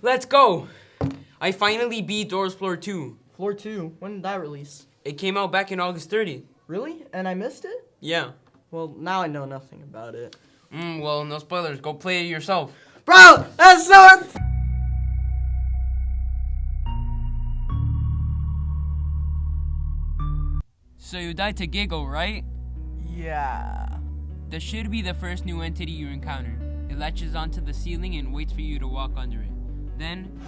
Let's go! I finally beat Doors Floor 2. Floor 2, when did that release? It came out back in August 30th. Really? And I missed it? Yeah. Well, now I know nothing about it. Well, no spoilers. Go play it yourself. Bro, that's so... So you died to Giggle, right? Yeah. This should be the first new entity you encounter. It latches onto the ceiling and waits for you to walk under it. Then...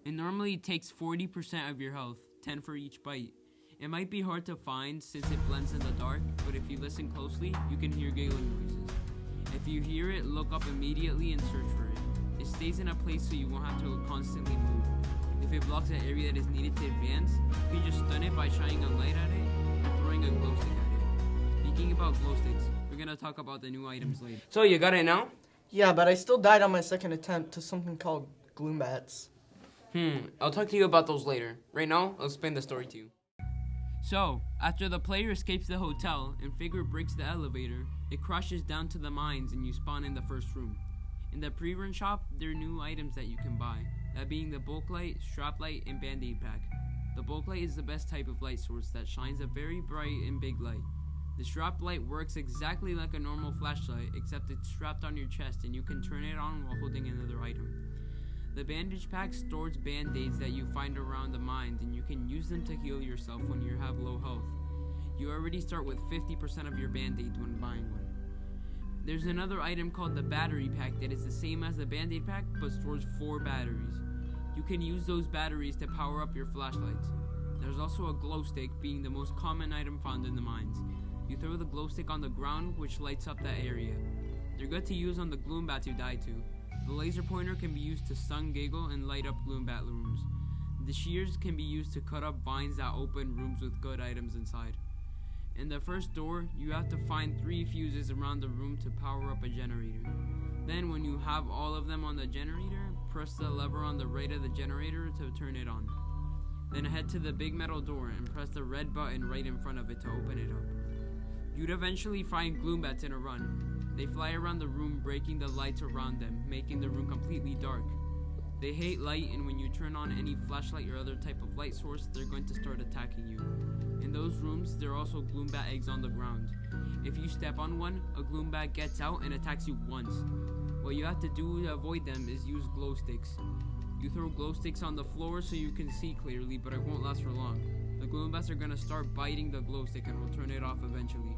It normally takes 40% of your health, 10 for each bite. It might be hard to find since it blends in the dark, but if you listen closely, you can hear giggling noises. If you hear it, look up immediately and search for it. It stays in a place so you won't have to constantly move. If it blocks an area that is needed to advance, you can just stun it by shining a light at it or throwing a glow stick at it. Speaking about glow sticks, we're gonna talk about the new items later. So you got it now? Yeah, but I still died on my second attempt to something called Gloombats. I'll talk to you about those later. Right now, I'll explain the story to you. So, after the player escapes the hotel and Figure breaks the elevator, it crashes down to the mines and you spawn in the first room. In the pre-run shop, there are new items that you can buy, that being the bulk light, strap light, and band-aid pack. The bulk light is the best type of light source that shines a very bright and big light. The strap light works exactly like a normal flashlight, except it's strapped on your chest and you can turn it on while holding another item. The bandage pack stores band-aids that you find around the mines and you can use them to heal yourself when you have low health. You already start with 50% of your band-aids when buying one. There's another item called the battery pack that is the same as the band-aid pack but stores 4 batteries. You can use those batteries to power up your flashlights. There's also a glow stick, being the most common item found in the mines. You throw the glow stick on the ground, which lights up that area. They're good to use on the Gloombats you die to. The laser pointer can be used to stun Giggle and light up Gloombat rooms. The shears can be used to cut up vines that open rooms with good items inside. In the first door, you have to find 3 fuses around the room to power up a generator. Then when you have all of them on the generator, press the lever on the right of the generator to turn it on. Then head to the big metal door and press the red button right in front of it to open it up. You'd eventually find Gloombats in a run. They fly around the room, breaking the lights around them, making the room completely dark. They hate light, and when you turn on any flashlight or other type of light source, they're going to start attacking you. In those rooms, there are also Gloombat eggs on the ground. If you step on one, a Gloombat gets out and attacks you once. What you have to do to avoid them is use glow sticks. You throw glow sticks on the floor so you can see clearly, but it won't last for long. The Gloombats are going to start biting the glow stick and will turn it off eventually.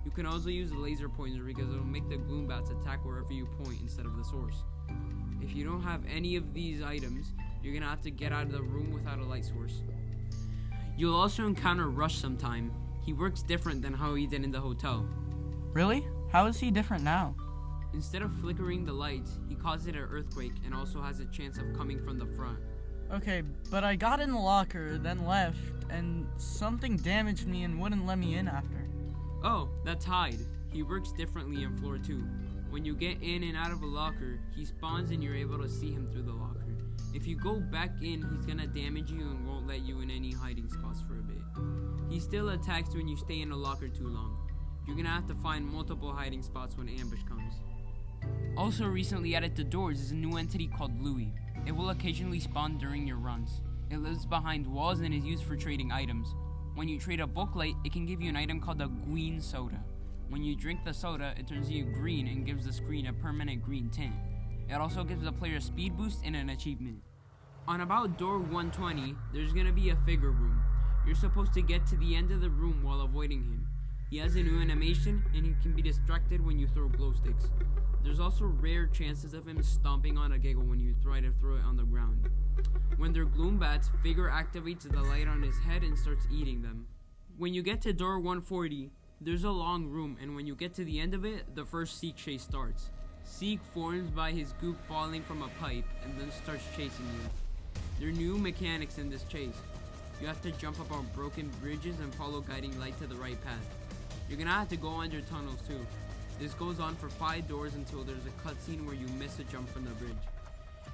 You can also use the laser pointer because it will make the Gloombats attack wherever you point instead of the source. If you don't have any of these items, you're going to have to get out of the room without a light source. You'll also encounter Rush sometime. He works different than how he did in the hotel. Really? How is he different now? Instead of flickering the lights, he causes an earthquake and also has a chance of coming from the front. Okay, but I got in the locker, then left, and something damaged me and wouldn't let me in after. Oh, that's Hyde. He works differently in floor 2. When you get in and out of a locker, he spawns and you're able to see him through the locker. If you go back in, he's gonna damage you and won't let you in any hiding spots for a bit. He still attacks when you stay in a locker too long. You're gonna have to find multiple hiding spots when ambush comes. Also recently added to Doors is a new entity called Louie. It will occasionally spawn during your runs. It lives behind walls and is used for trading items. When you trade a bulk light, it can give you an item called a green soda. When you drink the soda, it turns you green and gives the screen a permanent green tint. It also gives the player a speed boost and an achievement. On about door 120, there's gonna be a Figure room. You're supposed to get to the end of the room while avoiding him. He has a new animation and he can be distracted when you throw glow sticks. There's also rare chances of him stomping on a Giggle when you try to throw it on the ground. When they're Gloombats, Figure activates the light on his head and starts eating them. When you get to door 140, there's a long room, and when you get to the end of it, the first Seek chase starts. Seek forms by his goop falling from a pipe and then starts chasing you. There are new mechanics in this chase. You have to jump up on broken bridges and follow guiding light to the right path. You're gonna have to go under tunnels too. This goes on for 5 doors until there's a cutscene where you miss a jump from the bridge.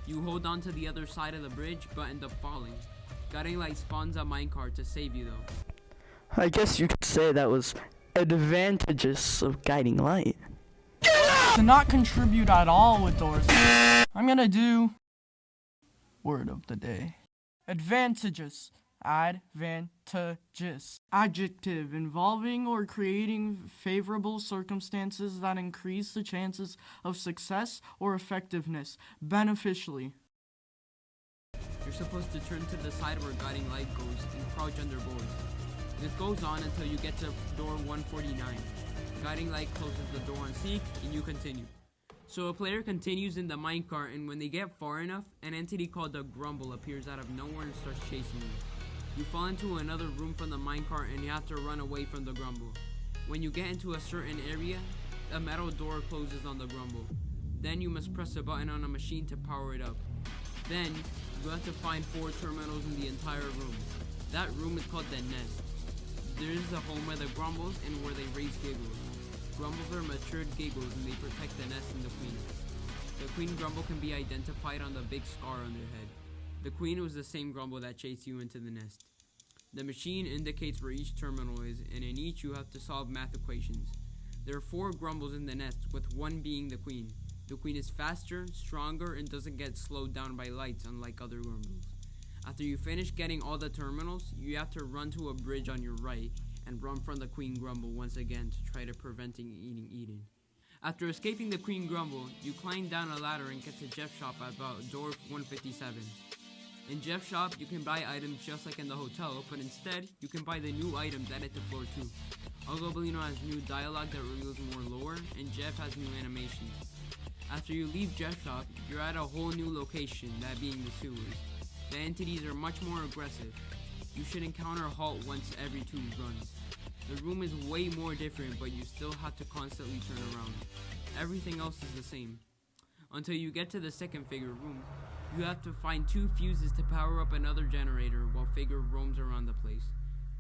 You hold on to the other side of the bridge but end up falling. Guiding light spawns a minecart to save you though. I guess you could say that was advantages of guiding light. to not contribute at all with doors, I'm gonna do word of the day. Advantages. Advantageous. Adjective, involving or creating favorable circumstances that increase the chances of success or effectiveness beneficially. You're supposed to turn to the side where guiding light goes and crouch under boards. This goes on until you get to door 149. Guiding light closes the door on Seek, and you continue. So a player continues in the minecart, and when they get far enough, an entity called the Grumble appears out of nowhere and starts chasing you. You fall into another room from the minecart, and you have to run away from the Grumble. When you get into a certain area, a metal door closes on the Grumble. Then you must press a button on a machine to power it up. Then, you have to find 4 terminals in the entire room. That room is called the Nest. There is the home where the Grumbles and where they raise Giggles. Grumbles are matured Giggles and they protect the nest and the queen. The queen Grumble can be identified on the big scar on their head. The queen was the same Grumble that chased you into the nest. The machine indicates where each terminal is, and in each you have to solve math equations. There are 4 Grumbles in the nest, with one being the queen. The queen is faster, stronger, and doesn't get slowed down by lights unlike other Grumbles. After you finish getting all the terminals, you have to run to a bridge on your right and run from the Queen Grumble once again to try to preventing eating Eden. After escaping the Queen Grumble, you climb down a ladder and get to Jeff's shop at about door 157. In Jeff's shop, you can buy items just like in the hotel, but instead, you can buy the new items added to floor 2. Uggoblino has new dialogue that reveals more lore, and Jeff has new animations. After you leave Jeff's shop, you're at a whole new location, that being the sewers. The entities are much more aggressive. You should encounter Halt once every 2 runs. The room is way more different, but you still have to constantly turn around. Everything else is the same. Until you get to the second Figure room, you have to find 2 fuses to power up another generator while Figure roams around the place.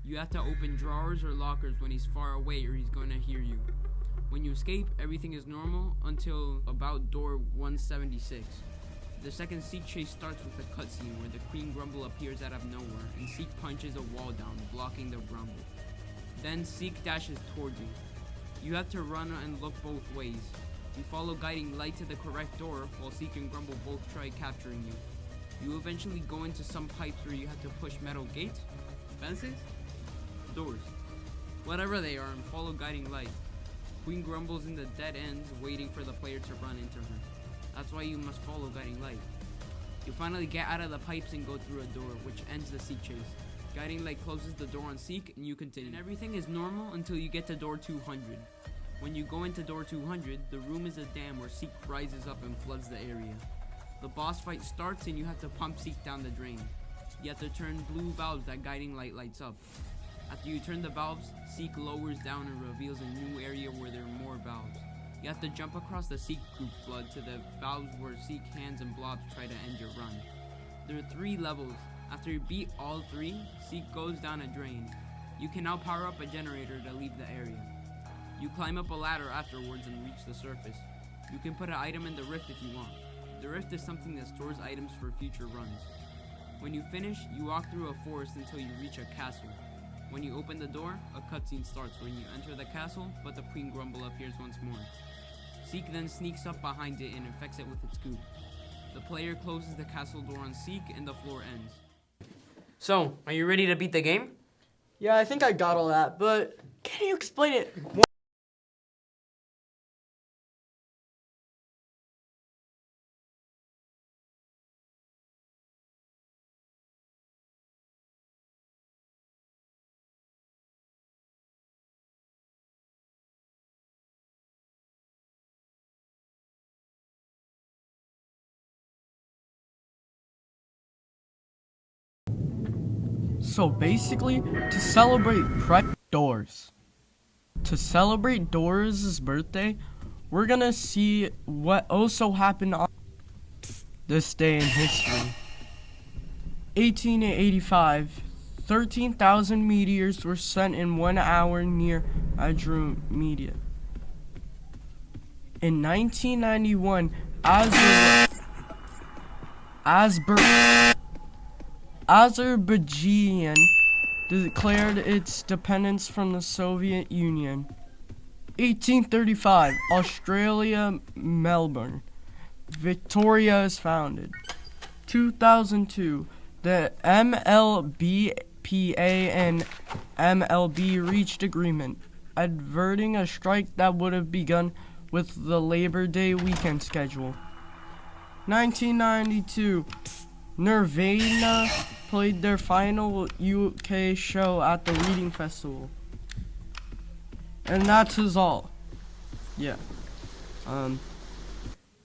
You have to open drawers or lockers when he's far away or he's going to hear you. When you escape, everything is normal until about door 176. The second Seek chase starts with a cutscene where the Queen Grumble appears out of nowhere and Seek punches a wall down, blocking the Grumble. Then Seek dashes towards you. You have to run and look both ways. You follow guiding light to the correct door while Seek and Grumble both try capturing you. You eventually go into some pipes where you have to push metal gates, fences, doors, whatever they are, and follow guiding light. Queen Grumble's in the dead ends waiting for the player to run into her. That's why you must follow guiding light. You finally get out of the pipes and go through a door, which ends the Seek chase. Guiding light closes the door on Seek, and you continue. And everything is normal until you get to door 200. When you go into door 200, the room is a dam where Seek rises up and floods the area. The boss fight starts, and you have to pump Seek down the drain. You have to turn blue valves that guiding light lights up. After you turn the valves, Seek lowers down and reveals a new area where there are more valves. You have to jump across the Seek group flood to the valves where Seek hands and blobs try to end your run. There are 3 levels. After you beat all 3, Seek goes down a drain. You can now power up a generator to leave the area. You climb up a ladder afterwards and reach the surface. You can put an item in the rift if you want. The rift is something that stores items for future runs. When you finish, you walk through a forest until you reach a castle. When you open the door, a cutscene starts when you enter the castle, but the Queen Grumble appears once more. Seek then sneaks up behind it and infects it with its goop. The player closes the castle door on Seek and the floor ends. So, are you ready to beat the game? Yeah, I think I got all that, but can you explain it? So basically, to celebrate Doors. To celebrate Doors' birthday, we're gonna see what also happened on this day in history. 1885, 13,000 meteors were sent in 1 hour near Andromeda. In 1991, Azerbaijan declared its dependence from the Soviet Union. 1835, Australia, Melbourne. Victoria is founded. 2002, the MLBPA and MLB reached agreement, averting a strike that would have begun with the Labor Day weekend schedule. 1992, Nirvana played their final UK show at the Reading Festival. And that's all. Yeah.